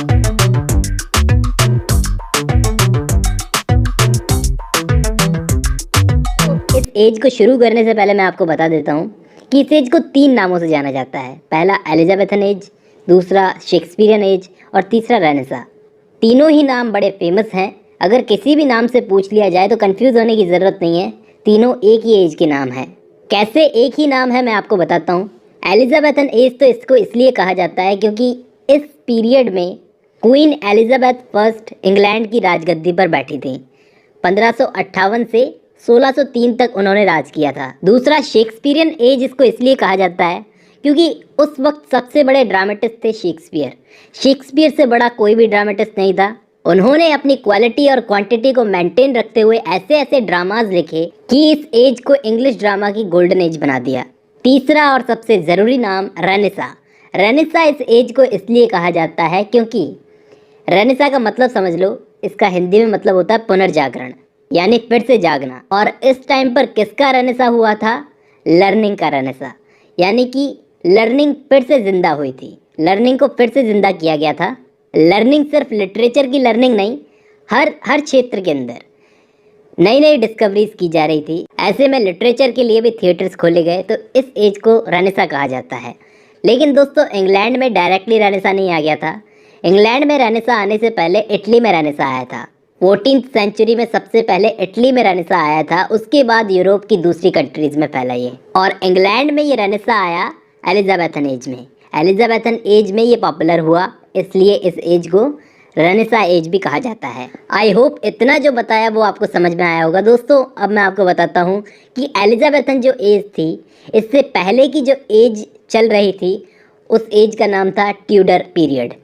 इस एज को शुरू करने से पहले मैं आपको बता देता हूँ कि इस एज को 3 नामों से जाना जाता है। पहला एलिजाबेथन एज, दूसरा शेक्सपियरियन एज और तीसरा रेनेसा। तीनों ही नाम बड़े फेमस हैं। अगर किसी भी नाम से पूछ लिया जाए तो कंफ्यूज होने की ज़रूरत नहीं है, तीनों एक ही एज के नाम हैं। कैसे एक ही नाम है मैं आपको बताता हूँ। एलिजाबेथन एज तो इसको इसलिए कहा जाता है क्योंकि इस पीरियड में क्वीन एलिजाबेथ फर्स्ट इंग्लैंड की राजगद्दी पर बैठी थी। 1558 से 1603 तक उन्होंने राज किया था। दूसरा शेक्सपियरियन एज इसको इसलिए कहा जाता है क्योंकि उस वक्त सबसे बड़े ड्रामेटिस्ट थे शेक्सपियर। शेक्सपियर से बड़ा कोई भी ड्रामेटिस्ट नहीं था। उन्होंने अपनी क्वालिटी और क्वांटिटी को मेंटेन रखते हुए ऐसे ऐसे ड्रामाज लिखे कि इस एज को इंग्लिश ड्रामा की गोल्डन एज बना दिया। तीसरा और सबसे ज़रूरी नाम रेनेसा। रेनेसा इस एज को इसलिए कहा जाता है क्योंकि रेनेसा का मतलब समझ लो, इसका हिंदी में मतलब होता है पुनर्जागरण, यानी फिर से जागना। और इस टाइम पर किसका रेनेसा हुआ था? लर्निंग का रेनेसा, यानी कि लर्निंग फिर से जिंदा हुई थी। लर्निंग को फिर से जिंदा किया गया था। लर्निंग सिर्फ लिटरेचर की लर्निंग नहीं, हर क्षेत्र के अंदर नई नई डिस्कवरीज की जा रही थी। ऐसे में लिटरेचर के लिए भी थिएटर्स खोले गए, तो इस एज को रेनेसा कहा जाता है। लेकिन दोस्तों, इंग्लैंड में डायरेक्टली रेनेसा नहीं आ गया था। इंग्लैंड में रेनेसा आने से पहले इटली में रेनेसा आया था। 14th सेंचुरी में सबसे पहले इटली में रेनेसा आया था, उसके बाद यूरोप की दूसरी कंट्रीज में फैला ये। और इंग्लैंड में ये रेनेसा आया एलिजाबेथन एज में। एलिजाबेथन एज में ये पॉपुलर हुआ, इसलिए इस एज को रेनेसा एज भी कहा जाता है। आई होप इतना जो बताया वो आपको समझ में आया होगा। दोस्तों, अब मैं आपको बताता हूँ कि एलिजाबेथन जो एज थी, इससे पहले की जो एज चल रही थी उस एज का नाम था ट्यूडर पीरियड।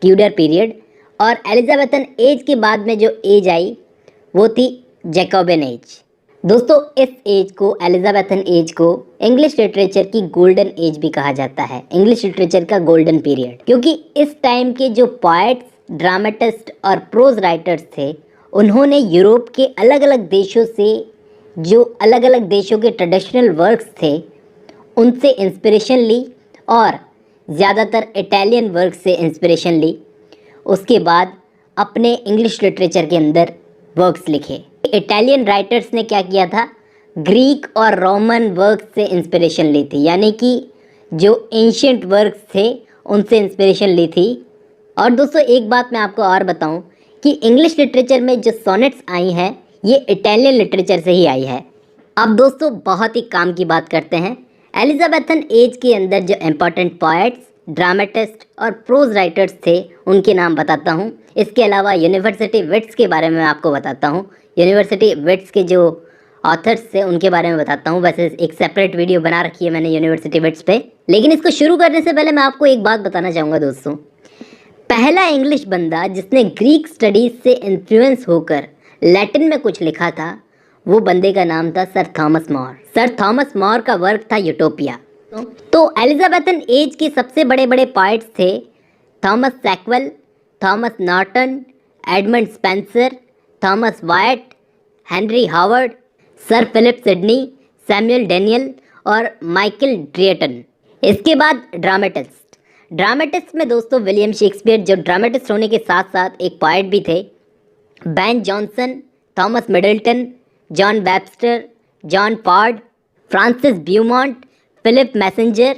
Tudor period. और एलिजाबेथन एज के बाद में जो एज आई वो थी जैकोबियन एज। दोस्तों, इस एज को, एलिजाबेथन एज को इंग्लिश लिटरेचर की गोल्डन एज भी कहा जाता है। इंग्लिश लिटरेचर का गोल्डन पीरियड, क्योंकि इस टाइम के जो पोएट्स, ड्रामेटिस्ट और प्रोज राइटर्स थे, उन्होंने यूरोप के अलग अलग देशों से जो अलग अलग देशों के ट्रेडिशनल वर्क्स थे उनसे इंस्पिरेशन ली और ज़्यादातर इटालियन वर्क से इंस्पिरेशन ली। उसके बाद अपने इंग्लिश लिटरेचर के अंदर वर्क्स लिखे। इटालियन राइटर्स ने क्या किया था? ग्रीक और रोमन वर्क्स से इंस्पिरेशन ली थी, यानी कि जो एंशिएंट वर्क्स थे उनसे इंस्पिरेशन ली थी। और दोस्तों, एक बात मैं आपको और बताऊं कि इंग्लिश लिटरेचर में जो सोनेट्स आई हैं ये इटालियन लिटरेचर से ही आई है। अब दोस्तों, बहुत ही काम की बात करते हैं। एलिजाबेथन एज के अंदर जो इम्पोर्टेंट पोएट्स, ड्रामेटिस्ट और प्रोज राइटर्स थे उनके नाम बताता हूँ। इसके अलावा यूनिवर्सिटी विट्स के बारे में मैं आपको बताता हूँ। यूनिवर्सिटी विट्स के जो ऑथर्स थे उनके बारे में बताता हूँ। वैसे एक सेपरेट वीडियो बना रखी है मैंने यूनिवर्सिटी विट्स पे, लेकिन इसको शुरू करने से पहले मैं आपको एक बात बताना चाहूँगा दोस्तों। पहला इंग्लिश बंदा जिसने ग्रीक स्टडीज से इन्फ्लुएंस होकर लैटिन में कुछ लिखा था, वो बंदे का नाम था sir Thomas More. Sir Thomas More का वर्क था यूटोपिया। तो एलिजाबेथन एज के सबसे बड़े बड़े पोएट्स थे Thomas Sackville, Thomas Norton, Edmund Spenser, Thomas Wyatt, Henry Howard, sir Philip Sidney, Samuel Daniel और माइकल ड्रियटन। इसके बाद ड्रामेटिस्ट में दोस्तों विलियम शेक्सपियर, जो ड्रामेटिस्ट होने के साथ साथ एक पोएट भी थे, Ben Jonson, Thomas Middleton, John Webster, John Ford, Francis Beaumont, Philip Massinger,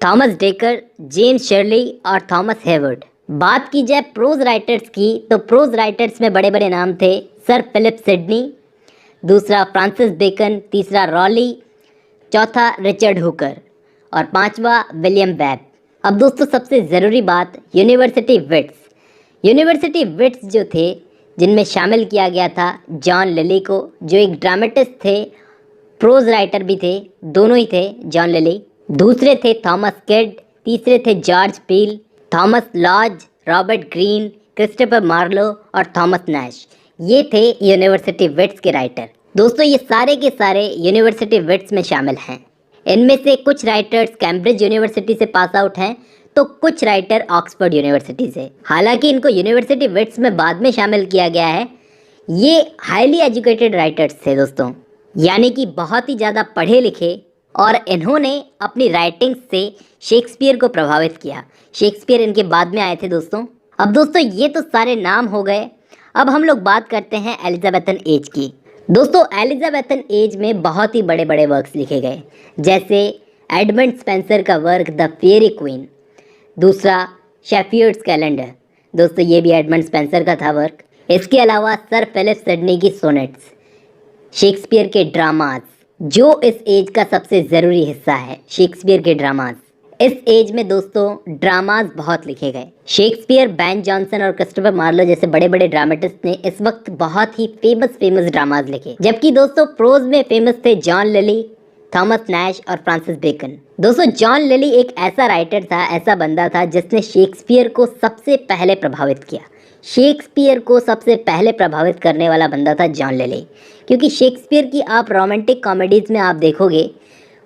Thomas Dekker, James Shirley और थॉमस हेवर्ड। बात की जाए प्रोज राइटर्स की, तो प्रोज राइटर्स में बड़े बड़े नाम थे सर फिलिप सिडनी, दूसरा फ्रांसिस बेकन, तीसरा रॉली, चौथा रिचर्ड हुकर और पांचवा विलियम वेब। अब दोस्तों, सबसे ज़रूरी बात, यूनिवर्सिटी विट्स जो थे जिनमें शामिल किया गया था जॉन लिली को, जो एक ड्रामेटिस्ट थे, प्रोज राइटर भी थे, दोनों ही थे जॉन लिली। दूसरे थे थॉमस किड, तीसरे थे George Peele, Thomas Lodge, Robert Greene, Christopher Marlowe और थॉमस नैश। ये थे यूनिवर्सिटी विट्स के राइटर। दोस्तों, ये सारे के सारे यूनिवर्सिटी विट्स में शामिल हैं। इनमें से कुछ राइटर्स कैम्ब्रिज यूनिवर्सिटी से पास आउट हैं, तो कुछ राइटर ऑक्सफोर्ड यूनिवर्सिटी से। हालांकि इनको यूनिवर्सिटी विट्स में बाद में शामिल किया गया है। ये हाईली एजुकेटेड राइटर्स थे दोस्तों, यानी कि बहुत ही ज़्यादा पढ़े लिखे, और इन्होंने अपनी राइटिंग्स से शेक्सपियर को प्रभावित किया। शेक्सपियर इनके बाद में आए थे दोस्तों। अब दोस्तों ये तो सारे नाम हो गए, अब हम लोग बात करते हैं एलिजाबेथन एज की। दोस्तों एलिजाबेथन एज में बहुत ही बड़े बड़े वर्क्स लिखे गए, जैसे एडमंड स्पेंसर का वर्क द फेयरी क्वीन, दूसरा शेफियर्ड्स कैलेंडर, दोस्तों ये भी एडमंड स्पेंसर का था वर्क। इसके अलावा सर फिलिप सिडनी की सोनेट्स, शेक्सपियर के ड्रामाज, जो इस एज का सबसे ज़रूरी हिस्सा है, शेक्सपियर के ड्रामाज। इस एज में दोस्तों ड्रामाज बहुत लिखे गए। शेक्सपियर, बेन जॉनसन और क्रिस्टोफर मार्लो जैसे बड़े बड़े ड्रामेटिस्ट ने इस वक्त बहुत ही फेमस ड्रामाज लिखे, जबकि दोस्तों प्रोज में फेमस थे जॉन लिली, थॉमस नैश और फ्रांसिस बेकन। दोस्तों जॉन लिली एक ऐसा राइटर था, ऐसा बंदा था जिसने शेक्सपियर को सबसे पहले प्रभावित किया। शेक्सपियर को सबसे पहले प्रभावित करने वाला बंदा था जॉन लिली, क्योंकि शेक्सपियर की आप रोमांटिक कॉमेडीज़ में आप देखोगे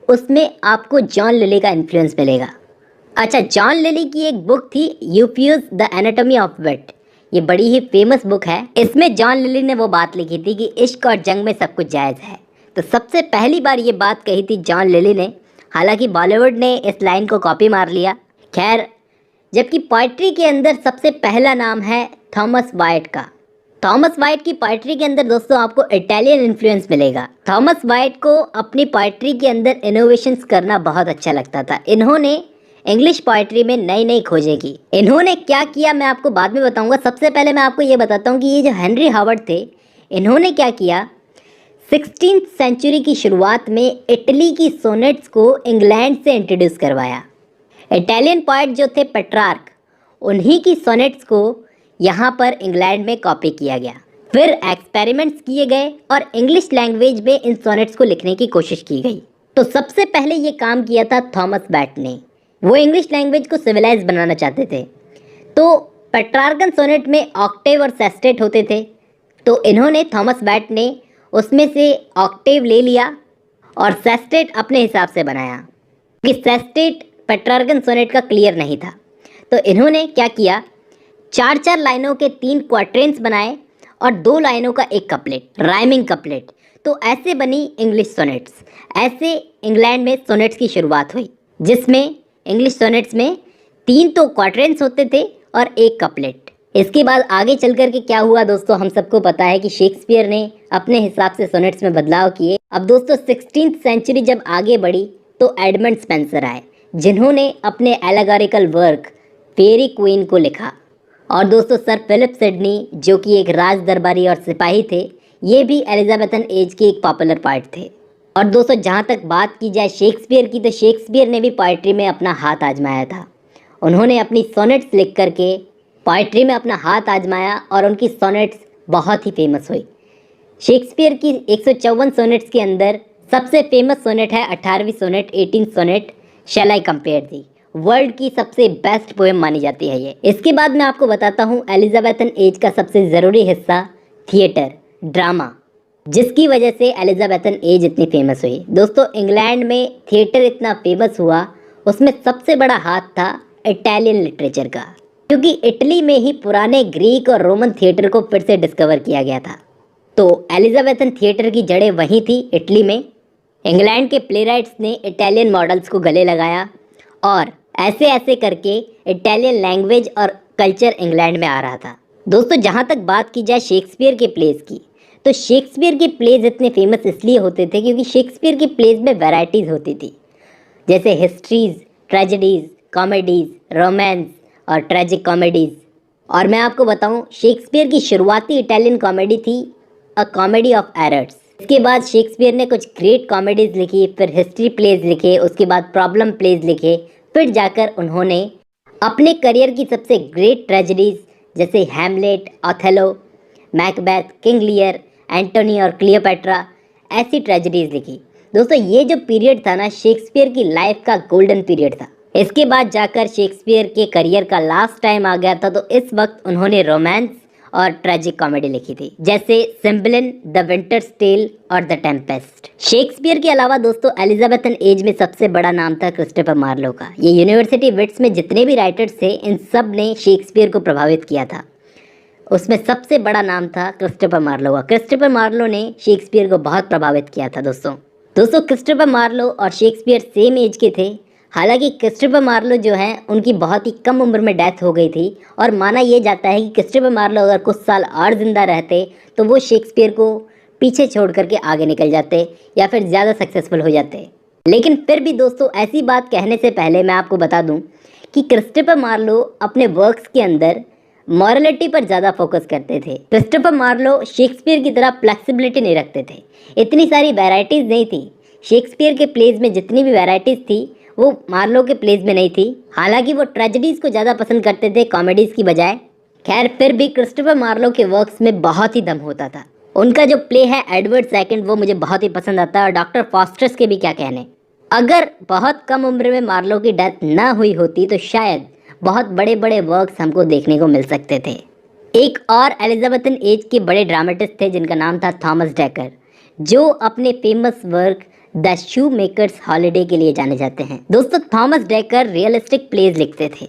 उसमें आपको जॉन लिली का इन्फ्लुएंस मिलेगा। अच्छा, जॉन लिली की एक बुक थी यूफियस द एनाटॉमी ऑफ विट, ये बड़ी ही फेमस बुक है। इसमें जॉन लिली ने वो बात लिखी थी कि इश्क और जंग में सब कुछ जायज़ है। तो सबसे पहली बार ये बात कही थी जॉन लिली ने, हालांकि बॉलीवुड ने इस लाइन को कॉपी मार लिया। खैर, जबकि पोइट्री के अंदर सबसे पहला नाम है थॉमस वाइट का। थॉमस वाइट की पोइट्री के अंदर दोस्तों आपको इटालियन इन्फ्लुएंस मिलेगा। थॉमस वाइट को अपनी पोइट्री के अंदर इनोवेशंस करना बहुत अच्छा लगता था। इन्होंने इंग्लिश पोइट्री में नई नई खोजें की। इन्होंने क्या किया मैं आपको बाद में बताऊंगा। सबसे पहले मैं आपको ये बताता हूँ कि ये जो हेनरी हावर्ड थे, इन्होंने क्या किया, 16th सेंचुरी की शुरुआत में इटली की सोनेट्स को इंग्लैंड से इंट्रोड्यूस करवाया। इटालियन पोइट जो थे पेट्रार्क, उन्हीं की सोनेट्स को यहाँ पर इंग्लैंड में कॉपी किया गया। फिर एक्सपेरिमेंट्स किए गए और इंग्लिश लैंग्वेज में इन सोनेट्स को लिखने की कोशिश की गई। तो सबसे पहले ये काम किया था थॉमस बैट ने। वो इंग्लिश लैंग्वेज को सिविलाइज बनाना चाहते थे। तो पेट्रार्कन सोनेट में ऑक्टेव और सेस्टेट होते थे, तो इन्होंने थॉमस बैट ने उसमें से ऑक्टेव ले लिया और सेस्टेट अपने हिसाब से बनाया, कि सेस्टेट पेट्रार्कन सोनेट का क्लियर नहीं था। तो इन्होंने क्या किया, 4-4 लाइनों के 3 क्वाट्रेंस बनाए और 2 लाइनों का एक कपलेट, राइमिंग कपलेट। तो ऐसे बनी इंग्लिश सोनेट्स। ऐसे इंग्लैंड में सोनेट्स की शुरुआत हुई, जिसमें इंग्लिश सोनेट्स में 3 तो क्वाट्रेंस होते थे और एक कपलेट। इसके बाद आगे चल कर के क्या हुआ दोस्तों, हम सबको पता है कि शेक्सपियर ने अपने हिसाब से सोनेट्स में बदलाव किए। अब दोस्तों 16th सेंचुरी जब आगे बढ़ी तो एडमंड स्पेंसर आए, जिन्होंने अपने एलेगोरिकल वर्क फेयरी क्वीन को लिखा। और दोस्तों सर फिलिप सिडनी, जो कि एक राज दरबारी और सिपाही थे, ये भी एलिजाबेथन एज के एक पॉपुलर पार्ट थे। और दोस्तों जहाँ तक बात की जाए शेक्सपियर की, तो शेक्सपियर ने भी पोइट्री में अपना हाथ आजमाया था। उन्होंने अपनी सोनेट्स लिख करके पोइट्री में अपना हाथ आजमाया और उनकी सोनेट्स बहुत ही फेमस हुई। शेक्सपियर की 154 सोनेट्स के अंदर सबसे फेमस सोनेट है 18वीं sonnet, 18th sonnet, shall I compare thee. World की सबसे बेस्ट पोएम मानी जाती है ये। इसके बाद मैं आपको बताता हूँ एलिजाबेथन एज का सबसे ज़रूरी हिस्सा, थिएटर, ड्रामा, जिसकी वजह से एलिजाबेथन एज इतनी फेमस हुई। दोस्तों इंग्लैंड में थिएटर इतना फेमस हुआ, उसमें सबसे बड़ा हाथ था इटालियन लिटरेचर का, क्योंकि इटली में ही पुराने ग्रीक और रोमन थिएटर को फिर से डिस्कवर किया गया था। तो एलिजाबेथन थिएटर की जड़ें वहीं थी, इटली में। इंग्लैंड के प्लेराइट्स ने इटालियन मॉडल्स को गले लगाया और ऐसे ऐसे करके इटालियन लैंग्वेज और कल्चर इंग्लैंड में आ रहा था। दोस्तों जहाँ तक बात की जाए शेक्सपियर के प्लेस की, तो शेक्सपियर के प्लेज इतने फेमस इसलिए होते थे क्योंकि शेक्सपियर के प्लेज में वैराइटीज़ होती थी, जैसे हिस्ट्रीज, ट्रेजेडीज़, कॉमेडीज़, रोमांस और ट्रेजिक कॉमेडीज़। और मैं आपको बताऊं, शेक्सपियर की शुरुआती इटालियन कॉमेडी थी अ कॉमेडी ऑफ एरर्स। इसके बाद शेक्सपियर ने कुछ ग्रेट कॉमेडीज़ लिखी, फिर हिस्ट्री प्लेज लिखे, उसके बाद प्रॉब्लम प्लेज लिखे, फिर जाकर उन्होंने अपने करियर की सबसे ग्रेट ट्रेजेडीज़ जैसे Hamlet, Othello, Macbeth, King Lear, Antony और क्लियोपेट्रा, ऐसी ट्रेजेडीज़ लिखी। दोस्तों ये जो पीरियड था ना, शेक्सपियर की लाइफ का गोल्डन पीरियड था। इसके बाद जाकर शेक्सपियर के करियर का लास्ट टाइम आ गया था, तो इस वक्त उन्होंने रोमांस और ट्रेजिक कॉमेडी लिखी थी, जैसे सिम्बलिन, द विंटर्स टेल और द टेम्पेस्ट। शेक्सपियर के अलावा दोस्तों एलिजाबेथन एज में सबसे बड़ा नाम था क्रिस्टोफर मार्लो का। ये यूनिवर्सिटी विट्स में जितने भी राइटर्स थे, इन सब ने शेक्सपियर को प्रभावित किया था। उसमें सबसे बड़ा नाम था क्रिस्टोफर मार्लो का। क्रिस्टोफर मार्लो ने शेक्सपियर को बहुत प्रभावित किया था। दोस्तों क्रिस्टोफर मार्लो और शेक्सपियर सेम एज के थे, हालांकि क्रिस्टोफर मार्लो जो हैं उनकी बहुत ही कम उम्र में डेथ हो गई थी और माना यह जाता है कि क्रिस्टोफर मार्लो अगर कुछ साल और ज़िंदा रहते तो वो शेक्सपियर को पीछे छोड़ करके आगे निकल जाते या फिर ज़्यादा सक्सेसफुल हो जाते। लेकिन फिर भी दोस्तों, ऐसी बात कहने से पहले मैं आपको बता दूं कि क्रिस्टोफर मार्लो अपने वर्क्स के अंदर मॉरलिटी पर ज़्यादा फोकस करते थे। क्रिस्टोफर मार्लो शेक्सपियर की तरह फ्लेक्सिबिलिटी नहीं रखते थे, इतनी सारी वैरायटीज़ नहीं थी। शेक्सपियर के प्लेज में जितनी भी वैरायटीज़ थी वो मार्लो के प्लेज में नहीं थी। हालांकि वो ट्रेजेडीज़ को ज़्यादा पसंद करते थे कॉमेडीज़ की बजाय। खैर, फिर भी क्रिस्टोफर मार्लो के वर्क्स में बहुत ही दम होता था। उनका जो प्ले है एडवर्ड सेकंड वो मुझे बहुत ही पसंद आता है, और डॉक्टर फॉस्टर्स के भी क्या कहने। अगर बहुत कम उम्र में मार्लो की डेथ ना हुई होती तो शायद बहुत बड़े बड़े वर्क्स हमको देखने को मिल सकते थे। एक और एलिजाबेथन एज के बड़े ड्रामेटिस्ट थे जिनका नाम था थॉमस डेकर, जो अपने famous work the shoe makers holiday के लिए जाने जाते हैं। दोस्तों, थॉमस डेकर रियलिस्टिक प्लेज लिखते थे,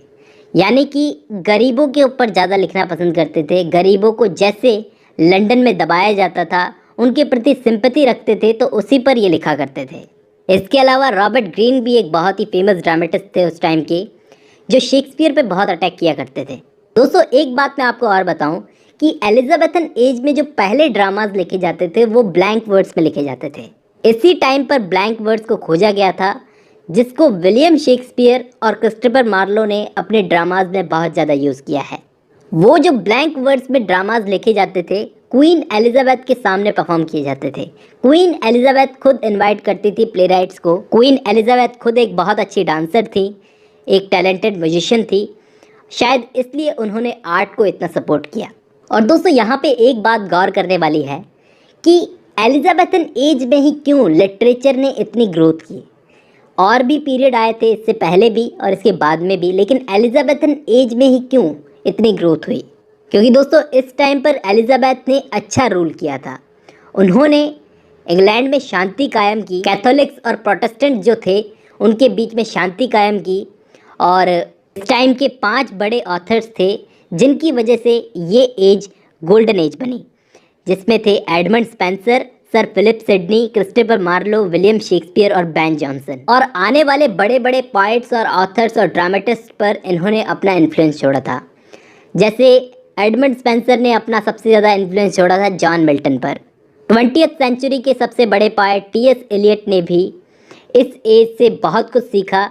यानी कि गरीबों के ऊपर ज़्यादा लिखना पसंद करते थे। गरीबों को जैसे लंदन में दबाया जाता था उनके प्रति सिंपैथी रखते थे, तो उसी पर ये लिखा करते थे। इसके अलावा रॉबर्ट ग्रीन भी एक बहुत ही फेमस ड्रामेटिस्ट थे उस टाइम के, जो शेक्सपियर पे बहुत अटैक किया करते थे। दोस्तों, एक बात मैं आपको और बताऊं कि एलिजाबेथन एज में जो पहले ड्रामाज लिखे जाते थे वो ब्लैंक वर्ड्स में लिखे जाते थे। इसी टाइम पर ब्लैंक वर्ड्स को खोजा गया था, जिसको विलियम शेक्सपियर और क्रिस्टोफर मार्लो ने अपने ड्रामाज में बहुत ज़्यादा यूज़ किया है। वो जो ब्लैंक वर्ड्स में ड्रामाज लिखे जाते थे क्वीन एलिजाबेथ के सामने परफॉर्म किए जाते थे। क्वीन एलिजाबेथ खुद इनवाइट करती थी प्ले राइट्स को। क्वीन एलिजाबेथ खुद एक बहुत अच्छी डांसर थी, एक टैलेंटेड म्यूजिशियन थी, शायद इसलिए उन्होंने आर्ट को इतना सपोर्ट किया। और दोस्तों, यहाँ पे एक बात गौर करने वाली है कि एलिजाबेथन एज में ही क्यों लिटरेचर ने इतनी ग्रोथ की। और भी पीरियड आए थे इससे पहले भी और इसके बाद में भी, लेकिन एलिजाबेथन एज में ही क्यों इतनी ग्रोथ हुई? क्योंकि दोस्तों, इस टाइम पर एलिजाबेथ ने अच्छा रूल किया था। उन्होंने इंग्लैंड में शांति कायम की, कैथोलिक्स और प्रोटेस्टेंट जो थे उनके बीच में शांति कायम की, और इस टाइम के 5 बड़े ऑथर्स थे जिनकी वजह से ये एज गोल्डन एज बनी, जिसमें थे Edmund Spenser, sir Philip Sidney, Christopher Marlowe, William Shakespeare और बेन जॉनसन। और आने वाले बड़े बड़े पोएट्स और ऑथर्स और ड्रामेटिस्ट पर इन्होंने अपना इन्फ्लुएंस छोड़ा था। जैसे एडमंड स्पेंसर ने अपना सबसे ज़्यादा इन्फ्लुएंस छोड़ा था जॉन मिल्टन पर। 20th सेंचुरी के सबसे बड़े पोएट टी.एस. एलियट ने भी इस एज से बहुत कुछ सीखा